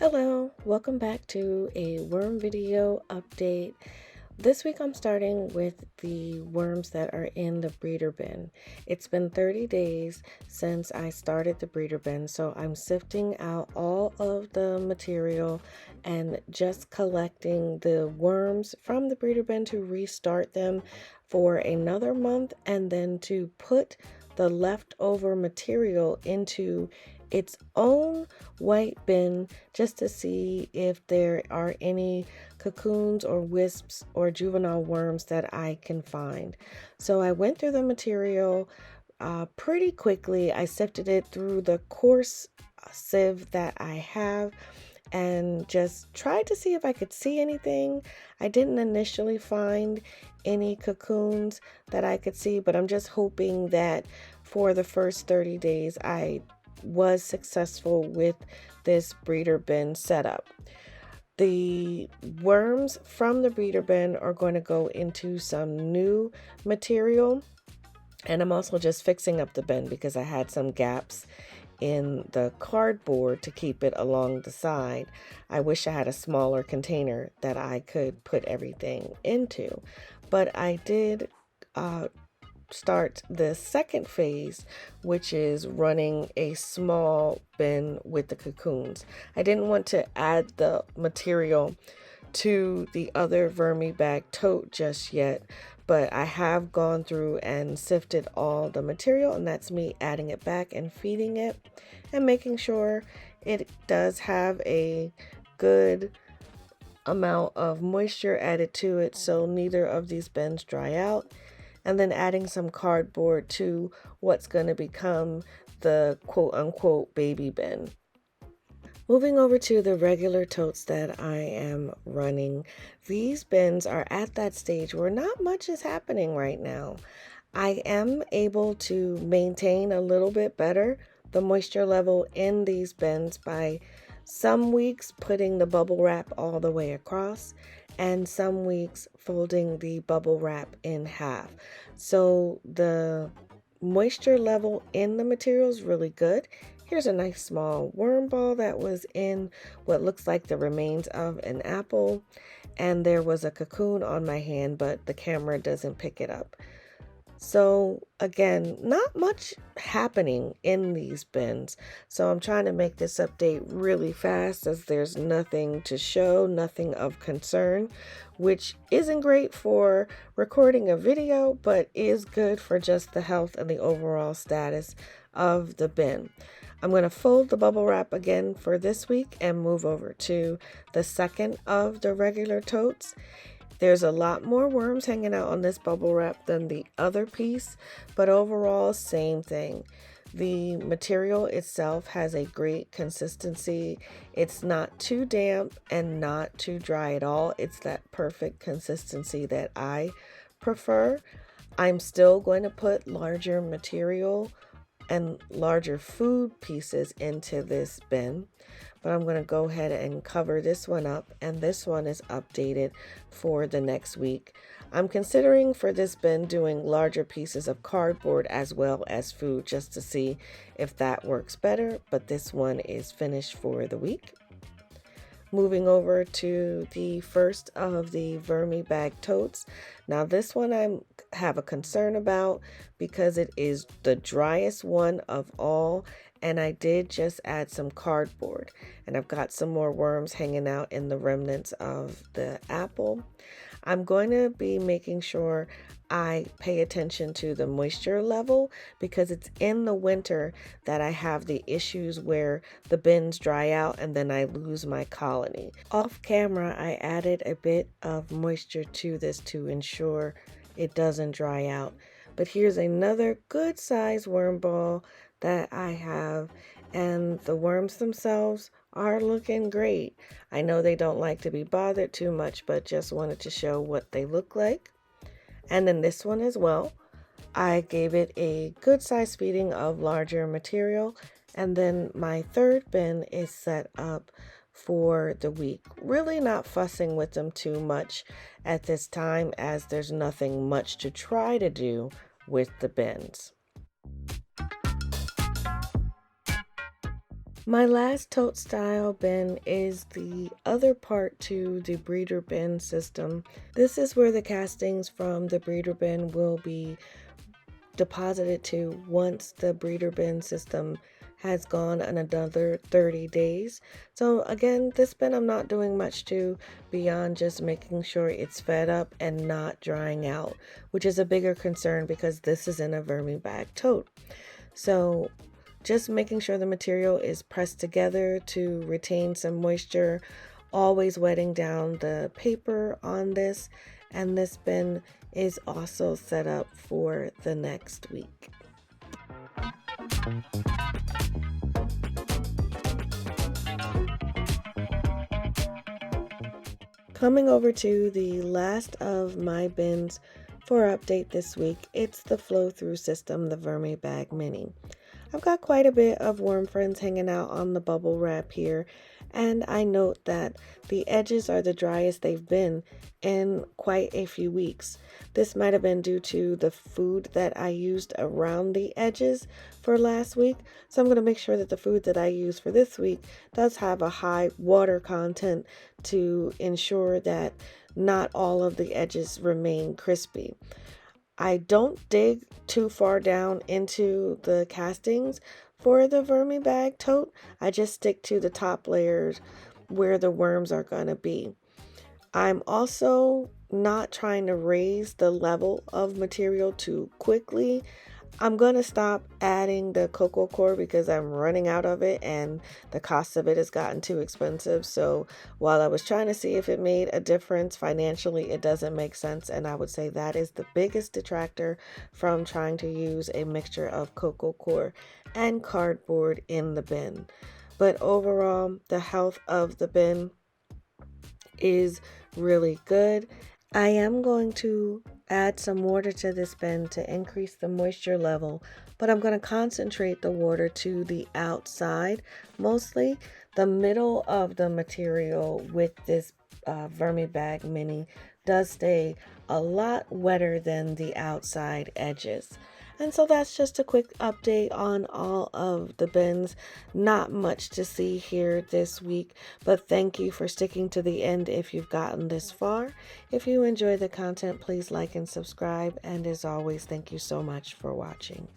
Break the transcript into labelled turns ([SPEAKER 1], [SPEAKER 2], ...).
[SPEAKER 1] Hello, welcome back to a worm video update. This week I'm starting with the worms that are in the breeder bin. It's been 30 days since I started the breeder bin, so I'm sifting out all of the material and just collecting the worms from the breeder bin to restart them for another month and then to put the leftover material into its own white bin just to see if there are any cocoons or wisps or juvenile worms that I can find. So I went through the material pretty quickly. I sifted it through the coarse sieve that I have and just tried to see if I could see anything. I didn't initially find any cocoons that I could see, but I'm just hoping that for the first 30 days I was successful with this breeder bin setup. The worms from the breeder bin are going to go into some new material, and I'm also just fixing up the bin because I had some gaps in the cardboard to keep it along the side. I wish I had a smaller container that I could put everything into, but I did start the second phase, which is running a small bin with the cocoons. I didn't want to add the material to the other vermi bag tote just yet, but I have gone through and sifted all the material, and that's me adding it back and feeding it and making sure it does have a good amount of moisture added to it so neither of these bins dry out, and then adding some cardboard to what's going to become the quote-unquote baby bin. Moving over to the regular totes that I am running, these bins are at that stage where not much is happening right now. I am able to maintain a little bit better the moisture level in these bins by some weeks putting the bubble wrap all the way across and some weeks folding the bubble wrap in half. So the moisture level in the material is really good. Here's a nice small worm ball that was in what looks like the remains of an apple, and there was a cocoon on my hand, but the camera doesn't pick it up. So again, not much happening in these bins. So I'm trying to make this update really fast as there's nothing to show, nothing of concern, which isn't great for recording a video, but is good for just the health and the overall status of the bin. I'm going to fold the bubble wrap again for this week and move over to the second of the regular totes. There's a lot more worms hanging out on this bubble wrap than the other piece, but overall, same thing. The material itself has a great consistency. It's not too damp and not too dry at all. It's that perfect consistency that I prefer. I'm still going to put larger material and larger food pieces into this bin, but I'm going to go ahead and cover this one up, and this one is updated for the next week. I'm considering for this bin doing larger pieces of cardboard as well as food just to see if that works better, but this one is finished for the week. Moving over to the first of the vermi bag totes. Now this one I have a concern about because it is the driest one of all, and I did just add some cardboard, and I've got some more worms hanging out in the remnants of the apple. I'm going to be making sure I pay attention to the moisture level because it's in the winter that I have the issues where the bins dry out and then I lose my colony. Off camera, I added a bit of moisture to this to ensure it doesn't dry out. But here's another good size worm ball that I have, and the worms themselves are looking great. I know they don't like to be bothered too much, but just wanted to show what they look like. And then this one as well, I gave it a good size feeding of larger material, and then my third bin is set up for the week. Really not fussing with them too much at this time as there's nothing much to try to do with the bins. My last tote style bin is the other part to the breeder bin system. This is where the castings from the breeder bin will be deposited to once the breeder bin system has gone another 30 days. So again, this bin I'm not doing much to beyond just making sure it's fed up and not drying out, which is a bigger concern because this is in a Vermibag tote. So just making sure the material is pressed together to retain some moisture, always wetting down the paper on this, and this bin is also set up for the next week. Coming over to the last of my bins for update this week, it's the flow through system, the Vermibag Mini. I've got quite a bit of worm friends hanging out on the bubble wrap here, and I note that the edges are the driest they've been in quite a few weeks. This might have been due to the food that I used around the edges for last week, so I'm going to make sure that the food that I use for this week does have a high water content to ensure that not all of the edges remain crispy. I don't dig too far down into the castings for the Vermibag tote. I just stick to the top layers where the worms are going to be. I'm also not trying to raise the level of material too quickly. I'm going to stop adding the cocoa core because I'm running out of it and the cost of it has gotten too expensive. So while I was trying to see if it made a difference financially, it doesn't make sense. And I would say that is the biggest detractor from trying to use a mixture of cocoa core and cardboard in the bin. But overall, the health of the bin is really good. I am going to add some water to this bin to increase the moisture level, but I'm going to concentrate the water to the outside, mostly the middle of the material with this Vermibag Mini does stay a lot wetter than the outside edges. And so that's just a quick update on all of the bins. Not much to see here this week, but thank you for sticking to the end if you've gotten this far. If you enjoy the content, please like and subscribe. And as always, thank you so much for watching.